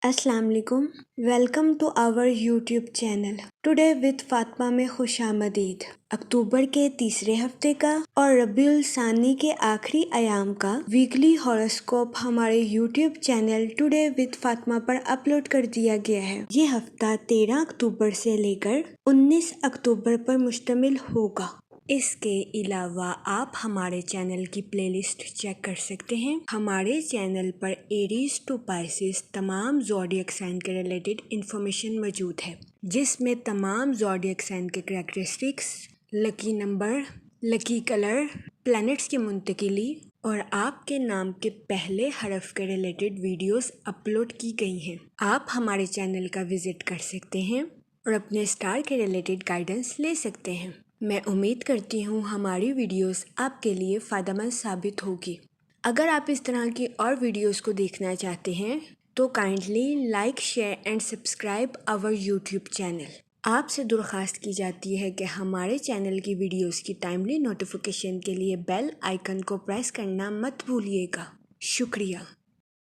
अस्सलाम वालेकुम। Welcome to our YouTube channel today with Fatima में खुशामदीद। अक्टूबर के तीसरे हफ्ते का और रबीउल सानी के आखिरी अयाम का वीकली हॉरोस्कोप हमारे YouTube channel today with Fatima पर अपलोड कर दिया गया है। ये हफ्ता 13 अक्टूबर से लेकर 19 अक्टूबर पर मुश्तमिल होगा। इसके अलावा आप हमारे चैनल की प्लेलिस्ट चेक कर सकते हैं। हमारे चैनल पर एरीज टू पाइसेस तमाम ज़ोडिएक साइन के रिलेटेड इंफॉर्मेशन मौजूद है, जिसमें तमाम ज़ोडिएक साइन के characteristics, lucky number, lucky colour, planets की मुंतकिली और आपके नाम के पहले हरफ के रिलेटेड वीडियोस अपलोड की गई हैं। आप हमारे चैनल का विजिट कर सकते हैं और अपने स्टार के रिलेटेड गाइडेंस ले सकते हैं। मैं उम्मीद करती हूँ हमारी वीडियोस आपके लिए फ़ायदेमंद साबित होगी। अगर आप इस तरह की और वीडियोस को देखना चाहते हैं तो kindly like, share and subscribe our YouTube channel. आपसे दरख्वास्त की जाती है कि हमारे चैनल की वीडियोस की टाइमली नोटिफिकेशन के लिए बेल आइकन को प्रेस करना मत भूलिएगा। शुक्रिया।